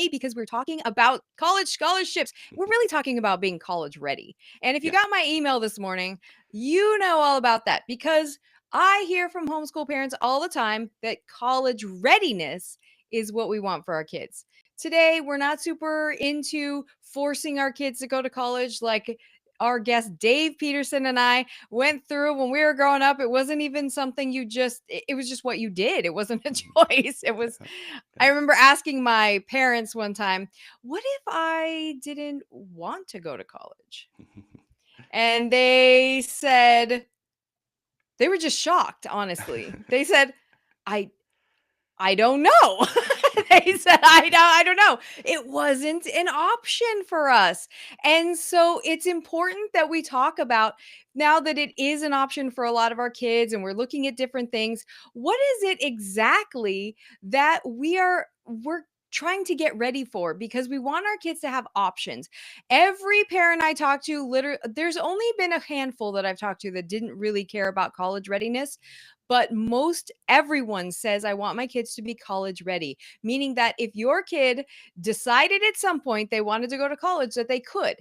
because we're talking about college scholarships. We're really talking about being college ready. And if you Yeah. got my email this morning, you know all about that because I hear from homeschool parents all the time that college readiness is what we want for our kids. Today, we're not super into forcing our kids to go to college like our guest Dave Peterson and I went through when we were growing up. It wasn't even something it was just what you did. It wasn't a Mhm. choice. It was, Yeah. I Yeah. remember asking my parents one time, what if I didn't want to go to college? And they said, they were just shocked, honestly. They said, I I don't know. They said, I don't know. It wasn't an option for us. And so it's important that we talk about now that it is an option for a lot of our kids and we're looking at different things. What is it exactly that we're trying to get ready for because we want our kids to have options. Every parent I talk to, literally, there's only been a handful that I've talked to that didn't really care about college readiness, but most everyone says, I want my kids to be college ready, meaning that if your kid decided at some point they wanted to go to college, that they could.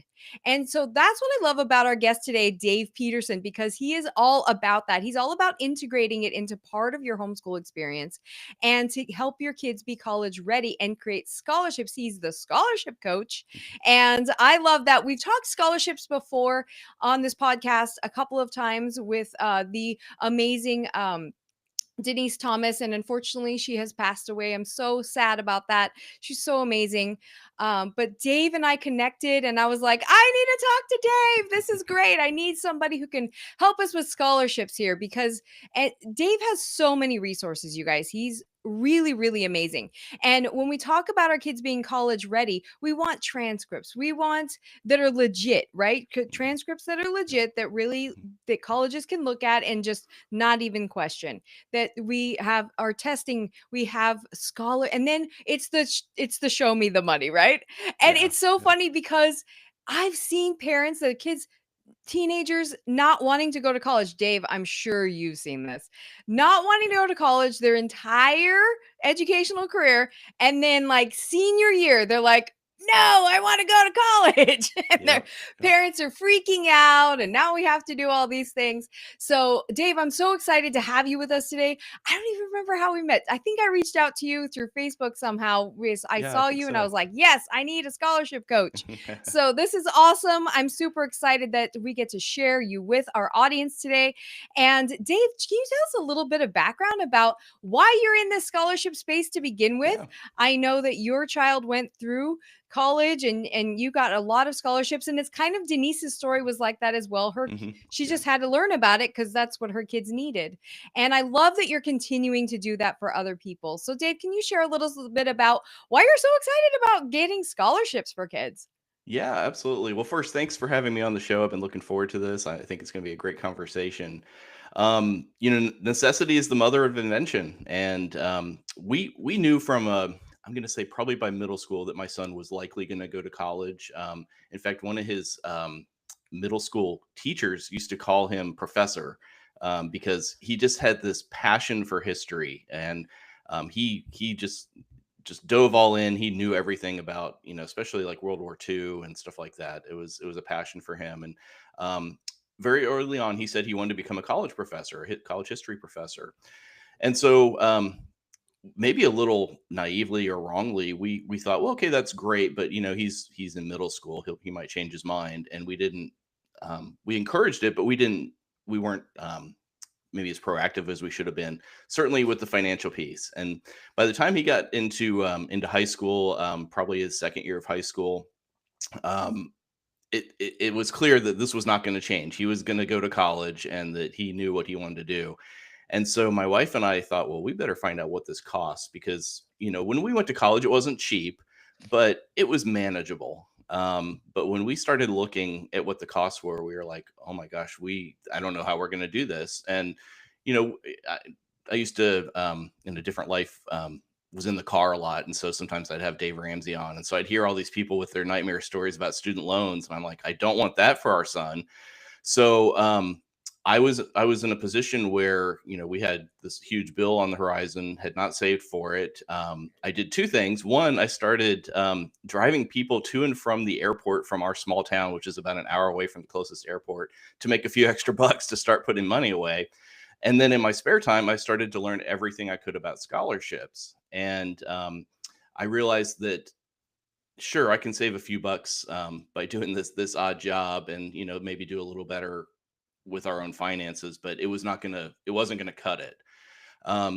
And so that's what I love about our guest today, Dave Peterson, because he is all about that. He's all about integrating it into part of your homeschool experience and to help your kids be college ready and create scholarships. He's the scholarship coach. And I love that. We've talked scholarships before on this podcast a couple of times with the amazing Denise Thomas, and unfortunately, she has passed away. I'm so sad about that. She's so amazing. But Dave and I connected, and I was like, I need to talk to Dave. This is great. I need somebody who can help us with scholarships here because Dave has so many resources, you guys. He's really, really amazing. And when we talk about our kids being college ready, we want transcripts. We want that are legit, right? Mhm. Transcripts that are Yeah. legit that really Mhm. that colleges can look at and just not even question that we have our testing, we have scholar, and then it's the show me the money, right? And Yeah. it's so Yeah. funny because I've seen parents, the kids, teenagers not wanting to go to college. Dave, I'm sure you've seen this. Not wanting to go to college their entire educational career. And then, like, senior year, they're like, no, I want to go to college. And their Yep. Yep. parents are freaking out. And now we have to do all these things. So, Dave, I'm so excited to have you with us today. I don't even remember how we met. I think I reached out to you through Facebook somehow. I Yeah, I saw think you and I so. was like, yes, I need a scholarship coach. So this is awesome. I'm super excited that we get to share you with our audience today. And Dave, can you tell us a little bit of background about why you're in this scholarship space to begin with? Yeah. I know that your child went through college and you got a lot of scholarships, and it's kind of Denise's story was like that as well. She Yeah. just had to learn about it because that's what her kids needed. And I love that you're continuing to do that for other people. So Dave, can you share a little bit about why you're so excited about getting scholarships for kids? Yeah, absolutely. Well, first, thanks for having me on the show. I've been looking forward to this. I think it's going to be a great conversation. Necessity is the mother of invention, and we knew from I'm going to say probably by middle school that my son was likely going to go to college. In fact, one of his middle school teachers used to call him professor because he just had this passion for history, and he just dove all in. He knew everything about, especially like World War II and stuff like that. It was a passion for him. And very early on, he said he wanted to become a college professor, a college history professor. And so maybe a little naively or wrongly, we thought, well, okay, that's great, but he's in middle school. He might change his mind. And we didn't. We encouraged it, but we didn't. We weren't. Maybe as proactive as we should have been, certainly with the financial piece. And by the time he got into high school, probably his second year of high school, um, it was clear that this was not going to change. He was going to go to college, and that he knew what he wanted to do. And so my wife and I thought, well, we better find out what this costs, because when we went to college, it wasn't cheap, but it was manageable. But when we started looking at what the costs were, we were like, oh my gosh, I don't know how we're going to do this. And you know, I, I used to in a different life was in the car a lot, and so sometimes I'd have Dave Ramsey on, and so I'd hear all these people with their nightmare stories about student loans, and I'm like, I don't want that for our son. So I was in a position where, we had this huge bill on the horizon, had not saved for it. I did two things. One, I started driving people to and from the airport from our small town, which is about an hour away from the closest airport, to make a few extra bucks to start putting money away. And then in my spare time, I started to learn everything I could about scholarships. And I realized that sure, I can save a few bucks by doing this odd job, and maybe do a little better with our own finances, but it wasn't gonna cut it.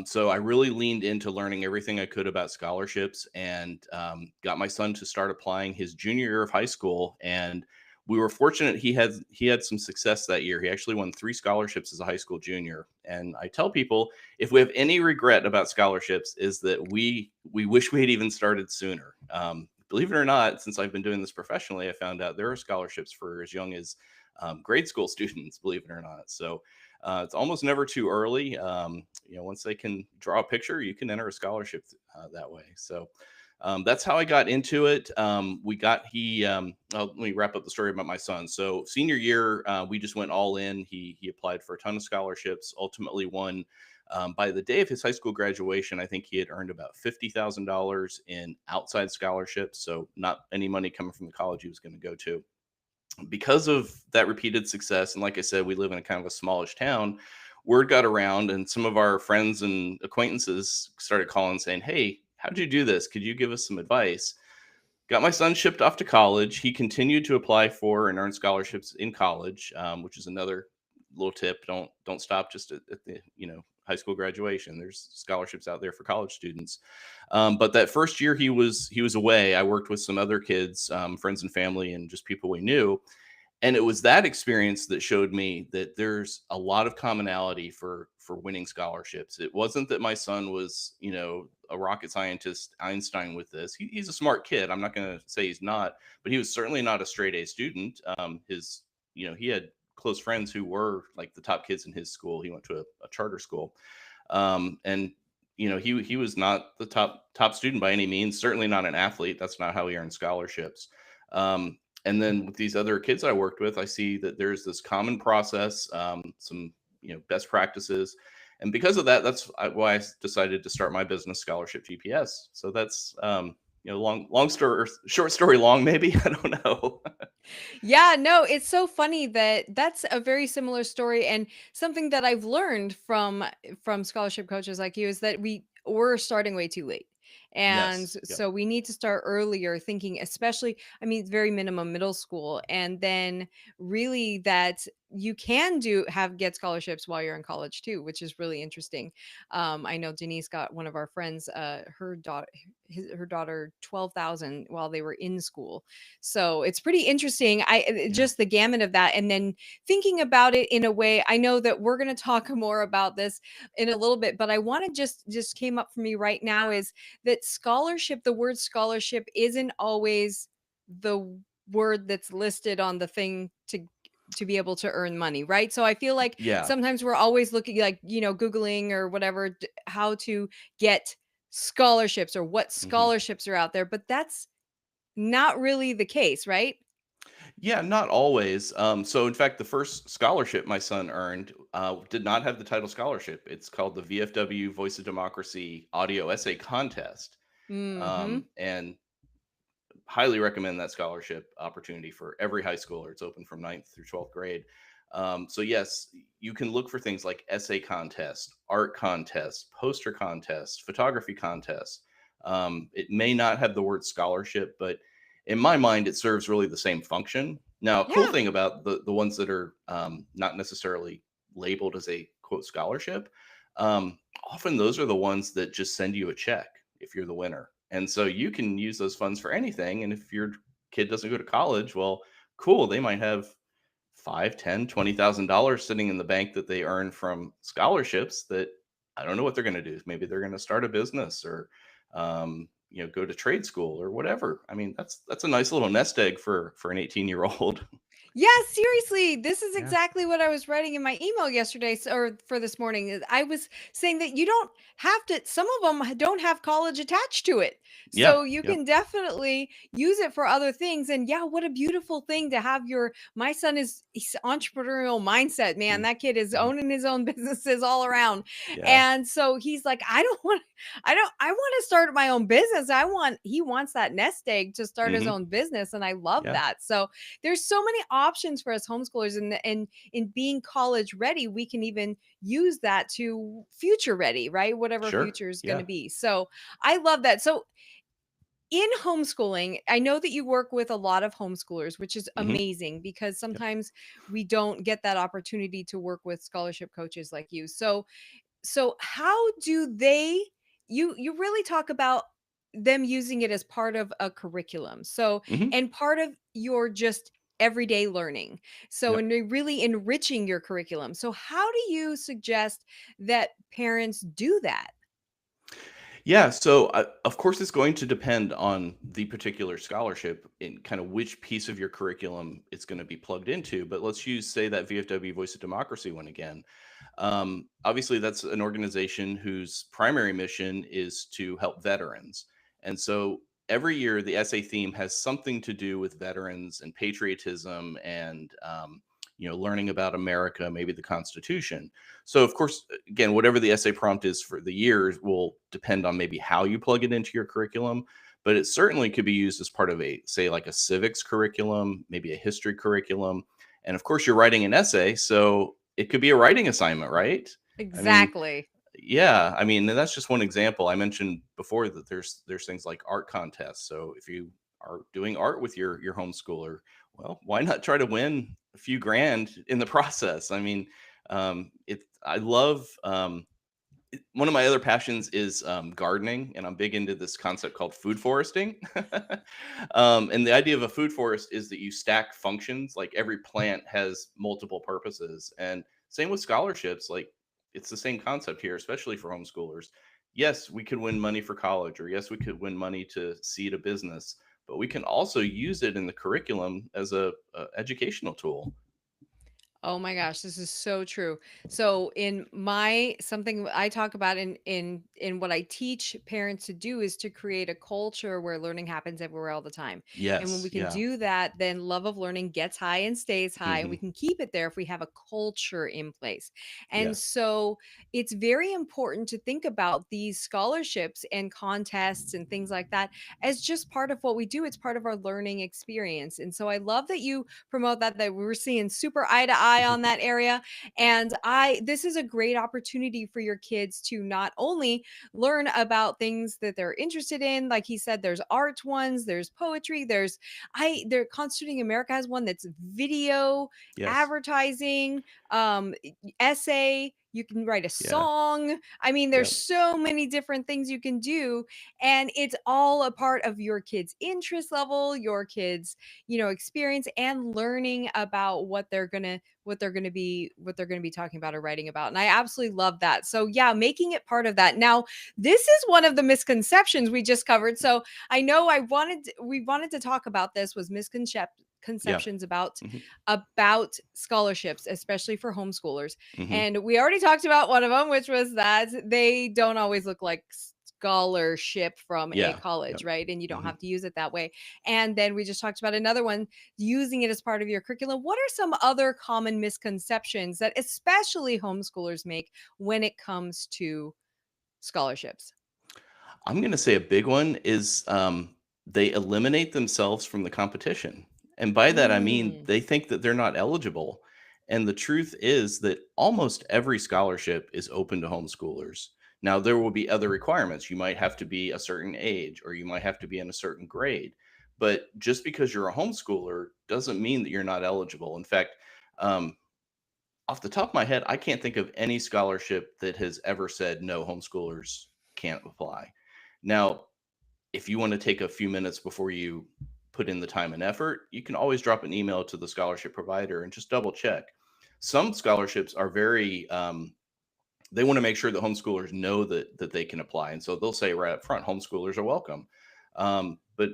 So I really leaned into learning everything I could about scholarships, and got my son to start applying his junior year of high school. And we were fortunate he had some success that year. He actually won three scholarships as a high school junior. And I tell people, if we have any regret about scholarships, is that we wish we had even started sooner. Believe it or not, since I've been doing this professionally, I found out there are scholarships for as young as grade school students. Believe it or not, so it's almost never too early. Once they can draw a picture, you can enter a scholarship that way. So that's how I got into it. Let me wrap up the story about my son. So senior year, we just went all in. He applied for a ton of scholarships. Ultimately won. By the day of his high school graduation, I think he had earned about $50,000 in outside scholarships. So not any money coming from the college he was going to go to. Because of that repeated success, and like I said, we live in a kind of a smallish town, word got around, and some of our friends and acquaintances started calling saying, "Hey, how'd you do this? Could you give us some advice?" Got my son shipped off to college. He continued to apply for and earn scholarships in college, which is another little tip. Don't stop just at the high school graduation. There's scholarships out there for college students. But that first year he was away, I worked with some other kids, friends and family, and just people we knew. And it was that experience that showed me that there's a lot of commonality for winning scholarships. It wasn't that my son was, a rocket scientist, Einstein with this. He's a smart kid. I'm not going to say he's not, but he was certainly not a straight A student. He had close friends who were like the top kids in his school. He went to a charter school, and he was not the top student by any means. Certainly not an athlete. That's not how he earned scholarships. And then with these other kids I worked with, I see that there's this common process, some best practices, and because of that, why I decided to start my business, Scholarship GPS. So that's long story, or short story long, maybe. I don't know. Yeah, no, it's so funny that that's a very similar story, and something that I've learned from scholarship coaches like you is that we're starting way too late. And Yes. Yep. so we need to start earlier thinking, especially, I mean, very minimum middle school, and then really that you can get scholarships while you're in college too, which is really interesting. I know Denise got one of our friends, her daughter 12,000 while they were in school. So it's pretty interesting. Yeah. Just the gamut of that. And then thinking about it in a way, I know that we're going to talk more about this in a little bit, but I want to just came up for me right now is that scholarship, the word scholarship isn't always the word that's listed on the thing to be able to earn money, right? So I feel like Yeah. sometimes we're always looking, like, googling or whatever, how to get scholarships or what Mhm. scholarships are out there, but that's not really the case, right? Yeah, not always. So, in fact, the first scholarship my son earned did not have the title scholarship. It's called the VFW Voice of Democracy Audio Essay Contest, Mhm. and highly recommend that scholarship opportunity for every high schooler. It's open from ninth through 12th grade. So, yes, you can look for things like essay contest, art contest, poster contest, photography contest. It may not have the word scholarship, but in my mind, it serves really the same function. Now, a cool Yeah. thing about the ones that are not necessarily labeled as a quote scholarship, often those are the ones that just send you a check if you're the winner. And so you can use those funds for anything. And if your kid doesn't go to college, well, cool. They might have 5, 10, $20,000 sitting in the bank that they earn from scholarships that I don't know what they're going to do. Maybe they're going to start a business, or go to trade school or whatever. I mean, that's a nice little nest egg for an 18-year-old. Yeah, seriously, this is Yeah. exactly what I was writing in my email yesterday or for this morning. I was saying that you don't have to, some of them don't have college attached to it. Yeah. So you Yep. can definitely use it for other things. And yeah, what a beautiful thing to have my son he's entrepreneurial mindset, man. Mm, That kid is mhm. owning his own businesses all around. Yeah. And so he's like, I want to start my own business. He wants that nest egg to start his Hmm. own business. And I love Yeah. that. So, there's so many options for us homeschoolers, and in being college ready, we can even use that to future ready, right? Whatever Sure. future is going Yeah. to be. So I love that. So in homeschooling, I know that you work with a lot of homeschoolers, which is Hmm. amazing because Yep. sometimes we don't get that opportunity to work with scholarship coaches like you. So how do they you really talk about them using it as part of a curriculum. So Hmm. and part of your just everyday learning. So Yep. and really enriching your curriculum. So how do you suggest that parents do that? Yeah, so of course, it's going to depend on the particular scholarship and kind of which piece of your curriculum it's going to be plugged into. But let's use, say, that VFW Voice of Democracy one again. Obviously, that's an organization whose primary mission is to help veterans. And so every year, the essay theme has something to do with veterans and patriotism and, learning about America, maybe the Constitution. So, of course, again, whatever the essay prompt is for the year will depend on maybe how you plug it into your curriculum. But it certainly could be used as part of a, say, like a civics curriculum, maybe a history curriculum. And of course, you're writing an essay. So it could be a writing assignment, right? I mean, Exactly. yeah, I mean, and that's just one example. I mentioned before that there's things like art contests. So if you are doing art with your homeschooler, well, why not try to win a few grand in the process? I mean, I love one of my other passions is gardening, and I'm big into this concept called food foresting. And the idea of a food forest is that you stack functions, like every plant has multiple purposes. And same with scholarships, like it's the same concept here, especially for homeschoolers. Yes, we could win money for college, or yes, we could win money to seed a business, but we can also use it in the curriculum as a educational tool. Oh my gosh, this is so true. So in my something I talk about in what I teach parents to do is to create a culture where learning happens everywhere all the time. And when Yes, we can yeah. do that, then love of learning gets high and stays high, and we Hmm. can keep it there if we have a culture in place. And Yes. so it's very important to think about these scholarships and contests and things like that as just part of what we do. It's part of our learning experience. And so I love that you promote that we're seeing super eye to eye on that area. And I this is a great opportunity for your kids to not only learn about things that they're interested in, like he said, there's art ones, there's poetry, their Constituting America has one that's video, Yes. advertising, essay, you can write a Yeah. song. I mean, there's Yep. so many different things you can do, and it's all a part of your kids' interest level, your kids' experience and learning about what they're going to be talking about or writing about. And I absolutely love that. So yeah, making it part of that. Now, this is one of the misconceptions we just covered. So I know we wanted to talk about this was Yeah. conceptions Mhm. about scholarships, especially for homeschoolers. Mhm. And we already talked about one of them, which was that they don't always look like scholarship from a Yeah. college, Yep. right? And you don't Mhm. have to use it that way. And then we just talked about another one, using it as part of your curriculum. What are some other common misconceptions that especially homeschoolers make when it comes to scholarships? I'm gonna say a big one is, they eliminate themselves from the competition, and by that, I mean, Mm, they think that they're not eligible, and the truth is that almost every scholarship is open to homeschoolers. Now, there will be other requirements. You might have to be a certain age, or you might have to be in a certain grade, but just because you're a homeschooler doesn't mean that you're not eligible. In fact, um, off the top of my head, I can't think of any scholarship that has ever said no, homeschoolers can't apply. Now, if you want to take a few minutes before you put in the time and effort, you can always drop an email to the scholarship provider and just double check. Some scholarships are very they want to make sure that homeschoolers know that they can apply, and so they'll say right up front, homeschoolers are welcome. But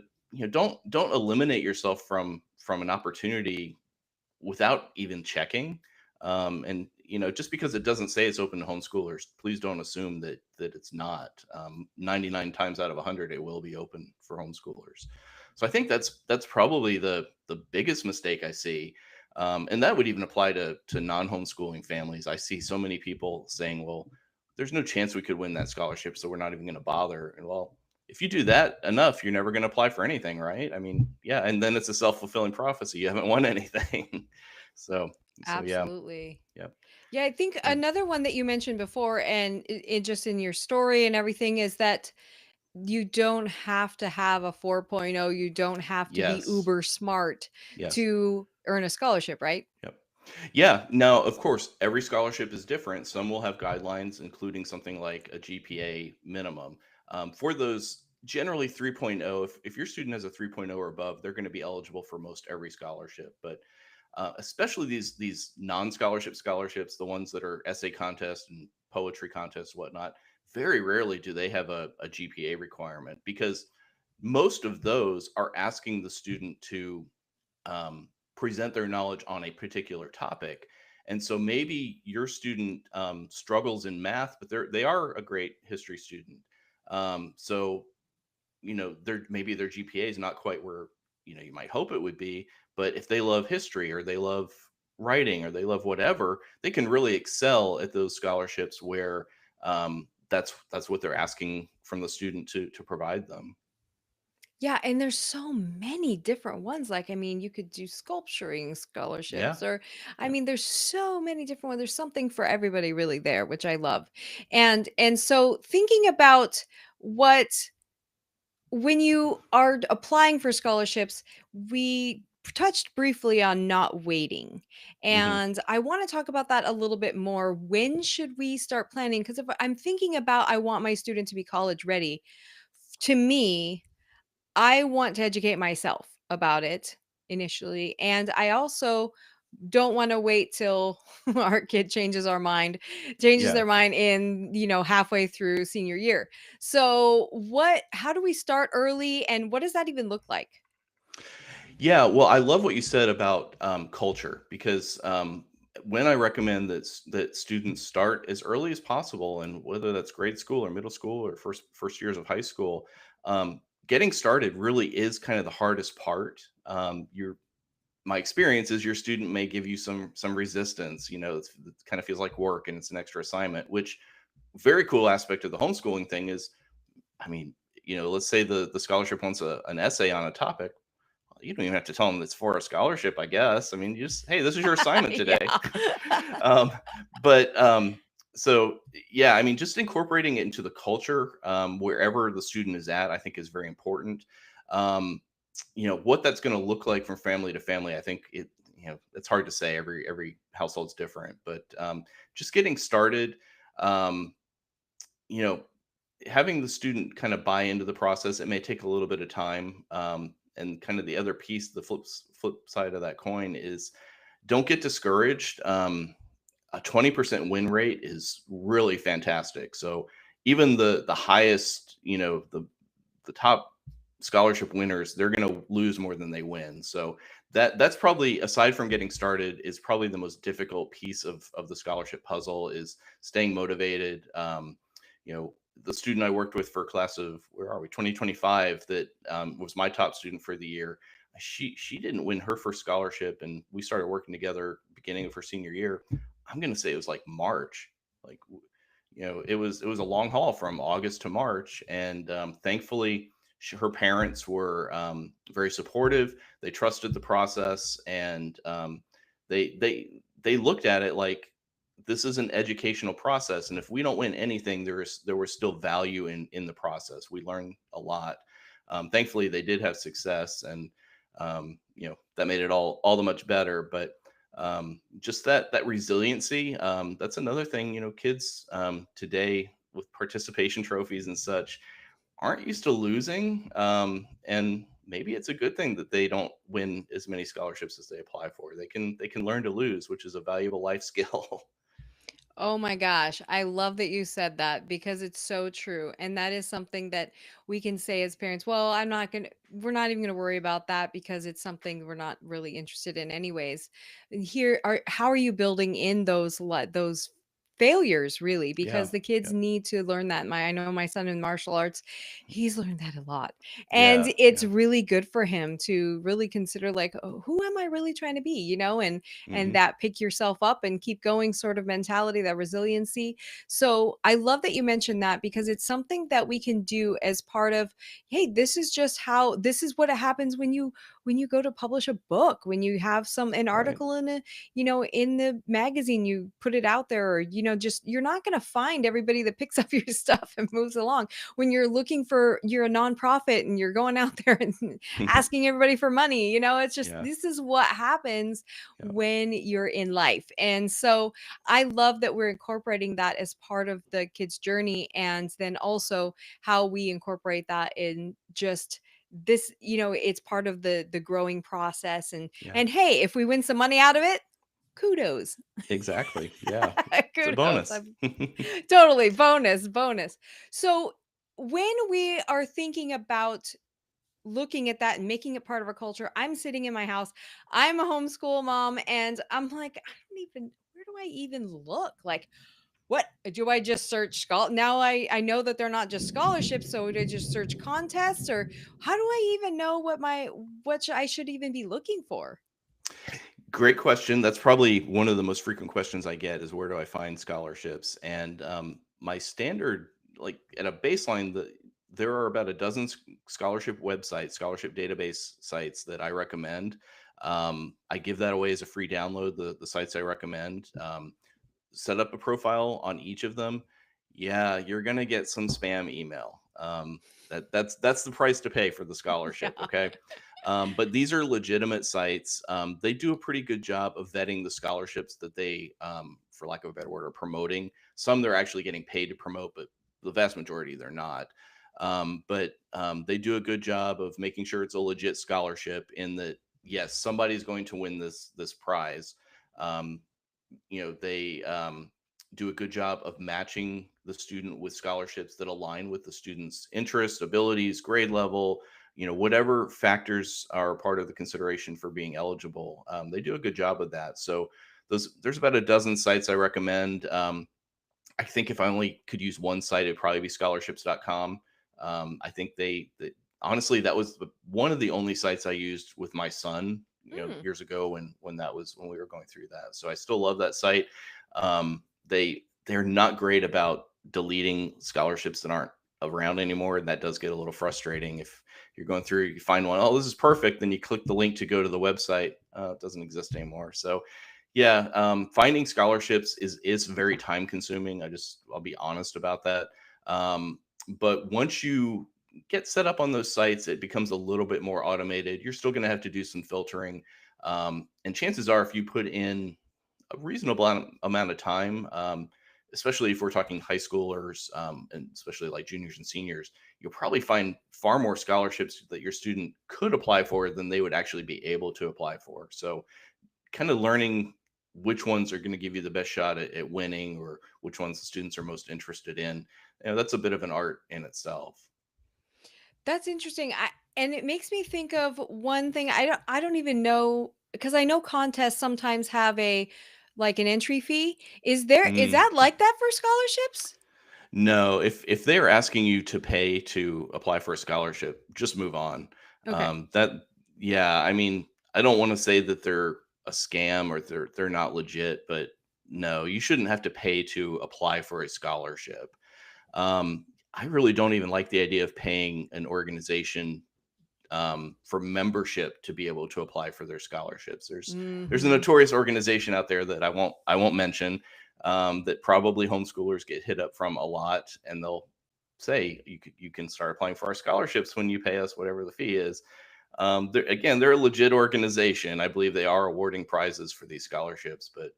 don't eliminate yourself from an opportunity without even checking. And just because it doesn't say it's open to homeschoolers, please don't assume that it's not. 99 times out of 100, it will be open for homeschoolers. So I think that's probably the biggest mistake I see. And that would even apply to non-homeschooling families. I see so many people saying, well, there's no chance we could win that scholarship, so we're not even going to bother. And well, if you do that enough, you're never going to apply for anything, right? I mean, yeah, and then it's a self-fulfilling prophecy. You haven't won anything. so so yeah, Absolutely. yeah, Yeah, I think yeah. another one that you mentioned before, and it just in your story and everything, is that you don't have to have a 4.0. You don't have to be Yes. uber smart Yes. to earn a scholarship, right? Yep. Yeah. Now, of course, every scholarship is different. Some will have guidelines, including something like a GPA minimum. For those, generally 3.0, if your student has a 3.0 or above, they're going to be eligible for most every scholarship. But especially these non-scholarship scholarships, the ones that are essay contests and poetry contests, whatnot, very rarely do they have a GPA requirement, because most of those are asking the student to present their knowledge on a particular topic. And so maybe your student struggles in math, but they are a great history student. So maybe their GPA is not quite where you might hope it would be, but if they love history or they love writing or they love whatever, they can really excel at those scholarships where that's what they're asking from the student to provide them. Yeah, and there's so many different ones. Like, I mean, you could do sculpturing Yeah. scholarships, or I Yeah. mean, there's so many different ones. There's something for everybody really there, which I love. And so thinking about what when you are applying for scholarships, we touched briefly on not waiting. Hmm. And I want to talk about that a little bit more. When should we start planning? Because if I'm thinking about, I want my student to be college ready, to me, I want to educate myself about it initially. And I also don't want to wait till our kid changes Yeah. their mind in, halfway through senior year. So, how do we start early, and what does that even look like? Yeah, well, I love what you said about culture, because when I recommend that students start as early as possible, and whether that's grade school or middle school or first years of high school, getting started really is kind of the hardest part. My experience is your student may give you some resistance. It kind of feels like work and it's an extra assignment. Which very cool aspect of the homeschooling thing is, I mean, let's say the scholarship wants an essay on a topic. You don't even have to tell them it's for a scholarship, I guess. I mean, you just, hey, this is your assignment today. Yeah. um, but so yeah, I mean, just incorporating it into the culture, wherever the student is at, I think is very important. Um, what that's going to look like from family to family, I think it's hard to say. Every household's different, but just getting started. Um, you know, Having the student kind of buy into the process, it may take a little bit of time. And kind of the other piece, the flip side of that coin is, don't get discouraged. A 20% win rate is really fantastic. So even the highest, the top scholarship winners, they're going to lose more than they win. So that's probably, aside from getting started, is probably the most difficult piece of the scholarship puzzle, is staying motivated. You know, the student I worked with for class of, where are we, 2025, that was my top student for the year. She didn't win her first scholarship, and we started working together beginning of her senior year. I'm going to say it was like March. Like, it was a long haul from August to March, and thankfully her parents were very supportive. They trusted the process, and they looked at it like, this is an educational process, and if we don't win anything, there was still value in the process. We learned a lot. Thankfully, they did have success, and that made it all the much better. But just that resiliency, that's another thing. Kids today, with participation trophies and such, aren't used to losing. And maybe it's a good thing that they don't win as many scholarships as they apply for. They can learn to lose, which is a valuable life skill. Oh my gosh. I love that you said that because it's so true. And that is something that we can say as parents, well, we're not even going to worry about that because it's something we're not really interested in anyways. And how are you building in those failures really? Yeah, Because the kids yeah, need to learn that. I know my son in martial arts, he's learned that a lot. And yeah, it's yeah. really good for him to really consider like, oh, who am I really trying to be, and Hmm. that pick yourself up and keep going sort of mentality, that resiliency. So I love that you mentioned that because it's something that we can do as part of, hey, this is what happens when you go to publish a book, when you have an Right. article in the magazine, you put it out there, or just you're not going to find everybody that picks up your stuff and moves along. When you're a nonprofit and you're going out there and asking everybody for money, it's just Yeah, this is what happens yeah, when you're in life. And so I love that we're incorporating that as part of the kids' journey. And then also how we incorporate that in just this, it's part of the growing process. And yeah. and hey, if we win some money out of it, kudos. Exactly. Yeah. It's a Kudos. bonus. Totally bonus. So when we are thinking about looking at that and making it part of our culture. I'm sitting in my house. I'm a homeschool mom and I'm like, where do I even look? Like, what do I just search now I know that they're not just scholarships, so do I just search contests, or how do I even know I should even be looking for? Great question. That's probably one of the most frequent questions I get is where do I find scholarships? And my standard, like at a baseline, there are about a dozen scholarship websites, scholarship database sites that I recommend. I give that away as a free download. The sites I recommend. Set up a profile on each of them. Yeah, you're gonna get some spam email. That's the price to pay for the Yeah. scholarship. Okay. But these are legitimate sites. They do a pretty good job of vetting the scholarships that they, for lack of a better word, are promoting. Some they're actually getting paid to promote, but the vast majority they're not. But they do a good job of making sure it's a legit scholarship. In that, yes, somebody's going to win this prize. Um, they do a good job of matching the student with scholarships that align with the student's interests, abilities, grade level, whatever factors are part of the consideration for being eligible. They do a good job of that. So there's about a dozen sites I recommend. I think if I only could use one site, it'd probably be scholarships.com. I think honestly, that was one of the only sites I used with my son, Mm. years ago when we were going through that. So I still love that site. They're not great about deleting scholarships that aren't around anymore, and that does get a little frustrating if you're going through, you find one, oh, this is perfect, then you click the link to go to the website, it doesn't exist anymore. So yeah, finding scholarships is very time consuming. I'll be honest about that. But once you get set up on those sites, it becomes a little bit more automated. You're still going to have to do some filtering, and chances are, if you put in a reasonable amount of time, especially if we're talking high schoolers, and especially like juniors and seniors, you'll probably find far more scholarships that your student could apply for than they would actually be able to apply for. So kind of learning which ones are going to give you the best shot at winning, or which ones the students are most interested in. That's a bit of an art in itself. That's interesting. And it makes me think of one thing. I don't even know, because I know contests sometimes have an entry fee. Is Mm. that like that for scholarships? No, if they're asking you to pay to apply for a scholarship, just move on. Okay. That Yeah, I mean, I don't want to say that they're a scam or they're not legit, but no, you shouldn't have to pay to apply for a scholarship. I really don't even like the idea of paying an organization, for membership to be able to apply for their scholarships. There's a Mhm. notorious organization out there that I won't mention, that probably homeschoolers get hit up from a lot, and they'll say you can start applying for our scholarships when you pay us whatever the fee is. They're a legit organization. I believe they are awarding prizes for these scholarships, but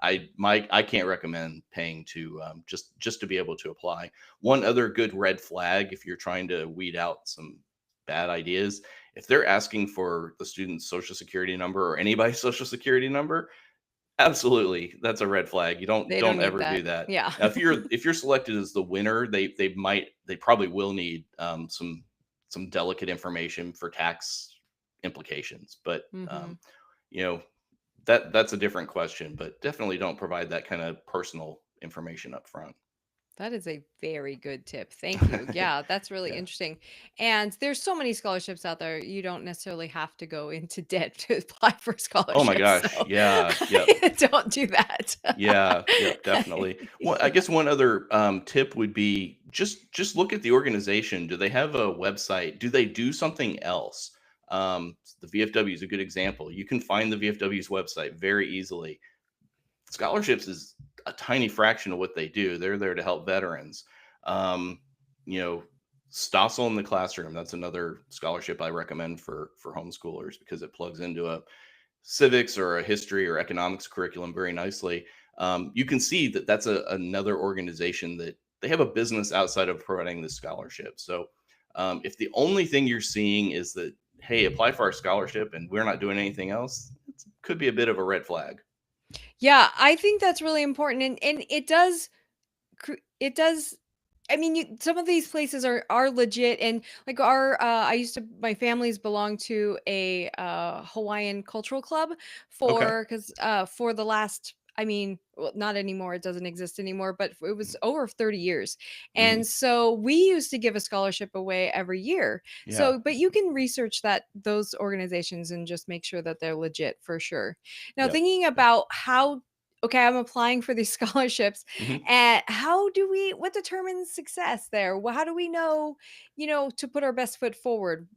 I can't recommend paying to, just to be able to apply. One other good red flag, if you're trying to weed out some bad ideas, if they're asking for the student's social security number or anybody's social security number, Absolutely, that's a red flag. You They don't don't need ever that. do that. Yeah. Now, if you're selected as the winner, they probably will need some delicate information for tax implications. But Mhm. you know that's a different question. But definitely don't provide that kind of personal information up front. That is a very good tip. Thank you. Yeah, that's really Yeah. interesting. And there's so many scholarships out there. You don't necessarily have to go into debt to apply for Oh my scholarships. gosh. So Yeah. Yep. don't do that. Yeah, yep, definitely. Well, I guess one other tip would be just look at the organization. Do they have a website? Do they do something else? The VFW is a good example. You can find the VFW's website very easily. Scholarships is a tiny fraction of what they do. They're there to help veterans. Um, you know, Stossel in the classroom. That's another scholarship I recommend for homeschoolers because it plugs into a civics or a history or economics curriculum very nicely. You can see that that's another organization that they have a business outside of providing this scholarship. So if the only thing you're seeing is that, hey, apply for our scholarship and we're not doing anything else, it could be a bit of a red flag. Yeah, I think that's really important, and it does. I mean, some of these places are legit, and like I used to my family's belonged to a Hawaiian cultural club Okay. for the last. I mean, well, not anymore. It doesn't exist anymore, but it was over 30 years. Hmm. And so we used to give a scholarship away every year. Yeah. So, but you can research those organizations and just make sure that they're legit for sure. Now, Yep. thinking Yep. about how okay, I'm applying for these scholarships. Hmm. And what determines success there? How do we know, to put our best foot forward?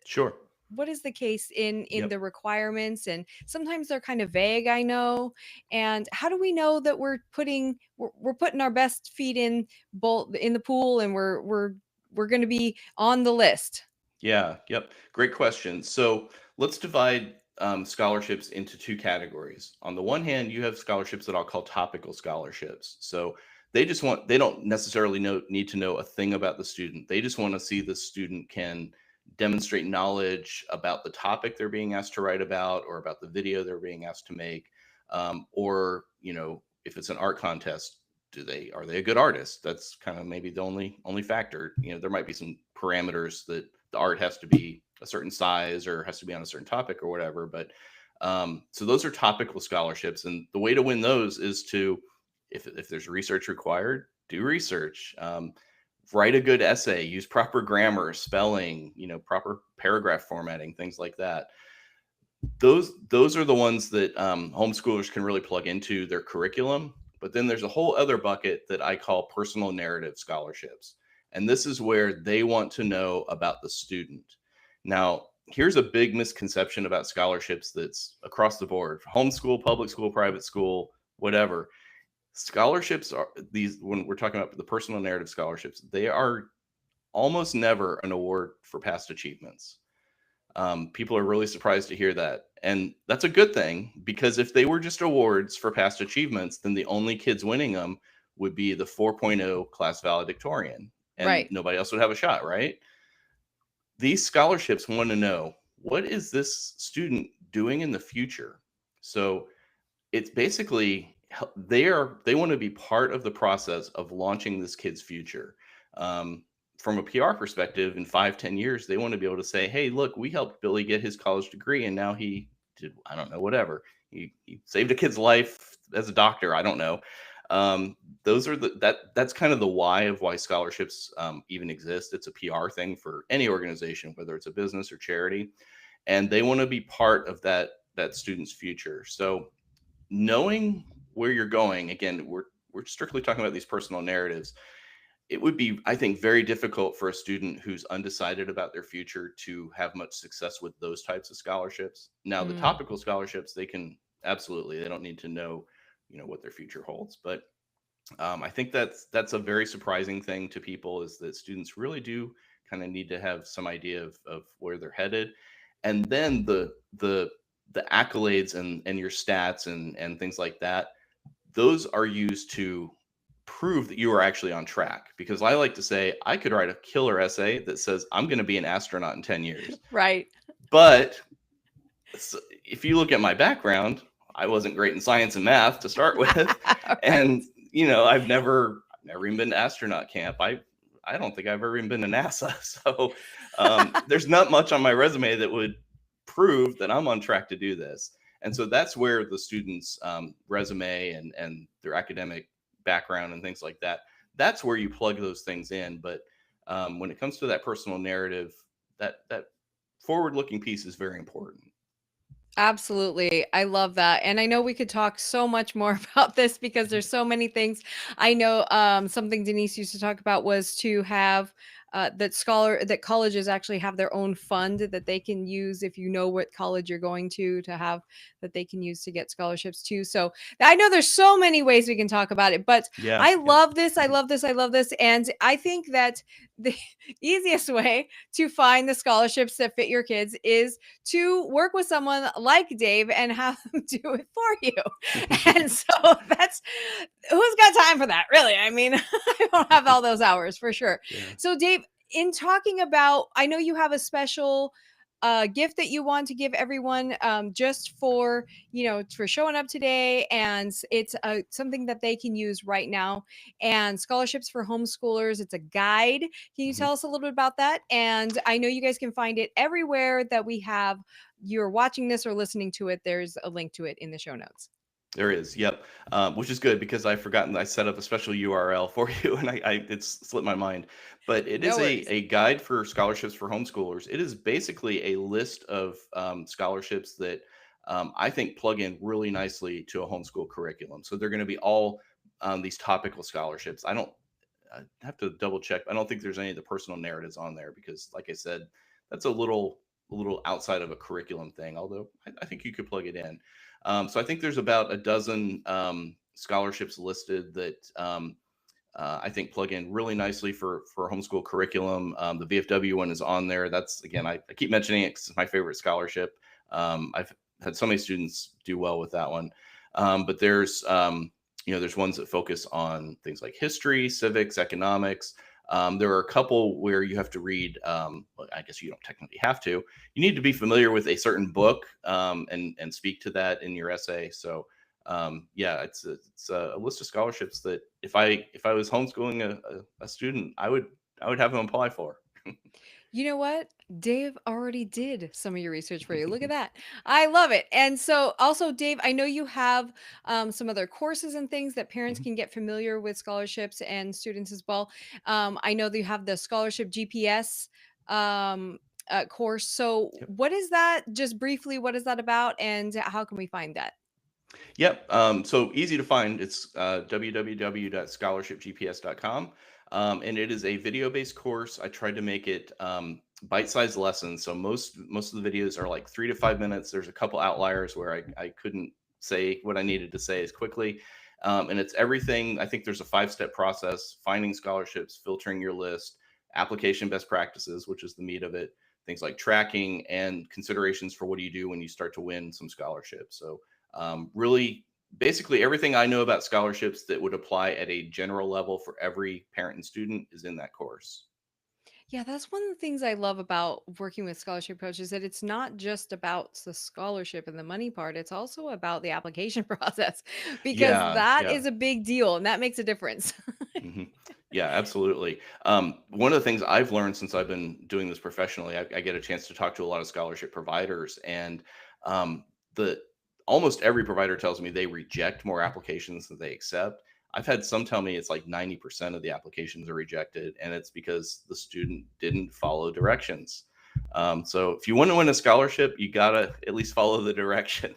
Sure. What is the case in Yep. the requirements? And sometimes they're kind of vague, I know. And how do we know that we're putting our best feet in the pool and we're going to be on the list? Yeah, yep. Great question. So let's divide scholarships into two categories. On the one hand, you have scholarships that I'll call topical scholarships. So they don't necessarily need to know a thing about the student. They just want to see the student can demonstrate knowledge about the topic they're being asked to write about or about the video they're being asked to make. Or, if it's an art contest, are they a good artist? That's kind of maybe the only factor. There might be some parameters that the art has to be a certain size or has to be on a certain topic or whatever. But so those are topical scholarships, and the way to win those is to, if there's research required, do research. Write a good essay, use proper grammar, spelling, proper paragraph formatting, things like that. Those are the ones that homeschoolers can really plug into their curriculum. But then there's a whole other bucket that I call personal narrative scholarships, and this is where they want to know about the student. Now, here's a big misconception about scholarships that's across the board: homeschool, public school, private school, whatever. Scholarships are these when we're talking about the personal narrative scholarships, they are almost never an award for past achievements. People are really surprised to hear that. And that's a good thing, because if they were just awards for past achievements, then the only kids winning them would be the 4.0 class valedictorian, and Right. nobody else would have a shot, right? These scholarships want to know, what is this student doing in the future? So it's basically they want to be part of the process of launching this kid's future. From a PR perspective, in 5-10 years, they want to be able to say, hey, look, we helped Billy get his college degree, and now he did, I don't know, whatever, he saved a kid's life as a doctor, I don't know. Those are that's kind of the why of why scholarships even exist. It's a PR thing for any organization, whether it's a business or charity, and they want to be part of that student's future. So knowing where you're going, again, we're strictly talking about these personal narratives. It would be, I think, very difficult for a student who's undecided about their future to have much success with those types of scholarships. Now, the Mm. topical scholarships, they can absolutely, they don't need to know, what their future holds. But I think that's a very surprising thing to people, is that students really do kind of need to have some idea of where they're headed. And then the accolades and your stats and things like that, those are used to prove that you are actually on track. Because I like to say, I could write a killer essay that says I'm going to be an astronaut in 10 years. Right. But if you look at my background, I wasn't great in science and math to start with, Right. and I've never even been to astronaut camp. I don't think I've ever even been to NASA. So there's not much on my resume that would prove that I'm on track to do this. And so that's where the student's resume and their academic background and things like that, that's where you plug those things in. But when it comes to that personal narrative, that forward looking piece is very important. Absolutely. I love that. And I know we could talk so much more about this because there's so many things. I know something Denise used to talk about was to have that colleges actually have their own fund that they can use if you know what college you're going to have that they can use to get scholarships too. So I know there's so many ways we can talk about it, but Yeah. I Yep. love this. I love this. I love this. And I think that the easiest way to find the scholarships that fit your kids is to work with someone like Dave and have them do it for you. And so that's who's got time for that, really? I mean, I don't have all those hours for sure. Yeah. So, Dave, in talking about, I know you have a special gift that you want to give everyone just for for showing up today, and it's something that they can use right now, and scholarships for homeschoolers. It's a guide. Can you Mhm. tell us a little bit about that? And I know you guys can find it everywhere that we have you're watching this or listening to it. There's a link to it in the show notes. There is, yep, which is good because I've forgotten I set up a special URL for you, and I it's slipped my mind. But it No is worries. a guide for scholarships for homeschoolers. It is basically a list of scholarships that I think plug in really nicely to a homeschool curriculum. So they're going to be all these topical scholarships. I have to double check. I don't think there's any of the personal narratives on there because, like I said, that's a little outside of a curriculum thing. Although I think you could plug it in. So I think there's about a dozen scholarships listed that I think plug in really nicely for a homeschool curriculum. The VFW one is on there. That's again, I keep mentioning it because it's my favorite scholarship. I've had so many students do well with that one. But there's ones that focus on things like history, civics, economics. There are a couple where you have to read. Well, I guess you don't technically have to. You need to be familiar with a certain book and speak to that in your essay. So yeah, it's a list of scholarships that if I was homeschooling a student, I would have them apply for. You know what? Dave already did some of your research for you. Look at that. I love it. And so, also, Dave, I know you have some other courses and things that parents Mhm. can get familiar with scholarships and students as well. I know that you have the scholarship GPS um, course. So, Yep. what is that? Just briefly, what is that about, and how can we find that? Yep. So easy to find. It's www.scholarshipgps.com. And it is a video-based course. I tried to make it bite-sized lessons. So most of the videos are like 3 to 5 minutes. There's a couple outliers where I couldn't say what I needed to say as quickly. And it's everything. I think there's a 5-step process: finding scholarships, filtering your list, application best practices, which is the meat of it, things like tracking, and considerations for what do you do when you start to win some scholarships. So really, basically everything I know about scholarships that would apply at a general level for every parent and student is in that course. Yeah, that's one of the things I love about working with scholarship coaches that it's not just about the scholarship and the money part, it's also about the application process because Yeah, that yeah. is a big deal and that makes a difference. hmm Yeah, absolutely. One of the things I've learned since I've been doing this professionally, I get a chance to talk to a lot of scholarship providers, and the almost every provider tells me they reject more applications than they accept. I've had some tell me it's like 90% of the applications are rejected, and it's because the student didn't follow directions. So if you want to win a scholarship, you gotta at least follow the directions.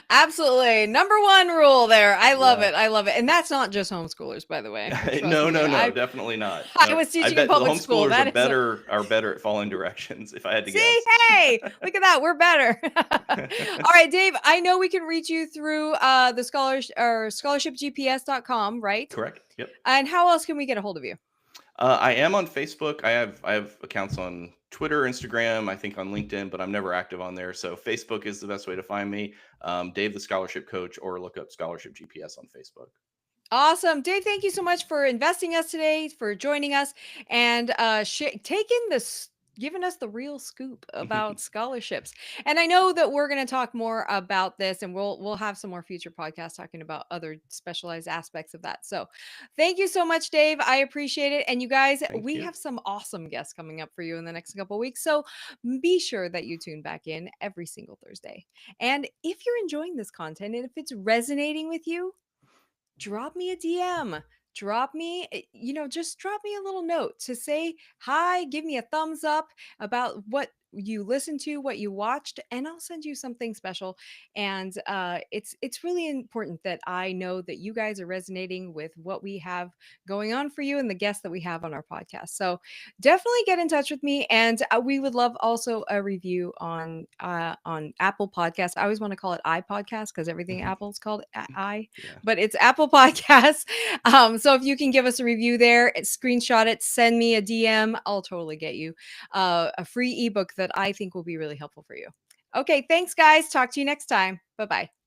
Absolutely. Number one rule there. I love Yeah. it. I love it. And that's not just homeschoolers, by the way. Trust No, me. no, no, I definitely not. I No, was I teaching in bet the public school. homeschoolers are That is a better at following directions, if I had to see, guess. hey, look at that. We're better. All right, Dave. I know we can reach you through the scholarship or scholarshipgps.com, right? Correct. Yep. And how else can we get a hold of you? I am on Facebook. I have accounts on Twitter, Instagram, I think on LinkedIn, but I'm never active on there. So Facebook is the best way to find me. Dave, the scholarship coach, or look up Scholarship GPS on Facebook. Awesome. Dave, thank you so much for investing us today, for joining us, and taking this giving us the real scoop about scholarships. And I know that we're going to talk more about this, and we'll have some more future podcasts talking about other specialized aspects of that. So thank you so much, Dave. I appreciate it. And you guys, Thank we you. have some awesome guests coming up for you in the next couple of weeks. So be sure that you tune back in every single Thursday. And if you're enjoying this content and if it's resonating with you, drop me a DM. Drop me, just drop me a little note to say hi, give me a thumbs up about what you listened to, what you watched, and I'll send you something special. And it's really important that I know that you guys are resonating with what we have going on for you and the guests that we have on our podcast. So definitely get in touch with me, and we would love also a review on Apple Podcasts. I always want to call it iPodcast because everything Apple's called I, Yeah. but it's Apple Podcasts. So if you can give us a review there, screenshot it, send me a DM, I'll totally get you a free ebook that I think will be really helpful for you. Okay, thanks, guys. Talk to you next time. Bye bye.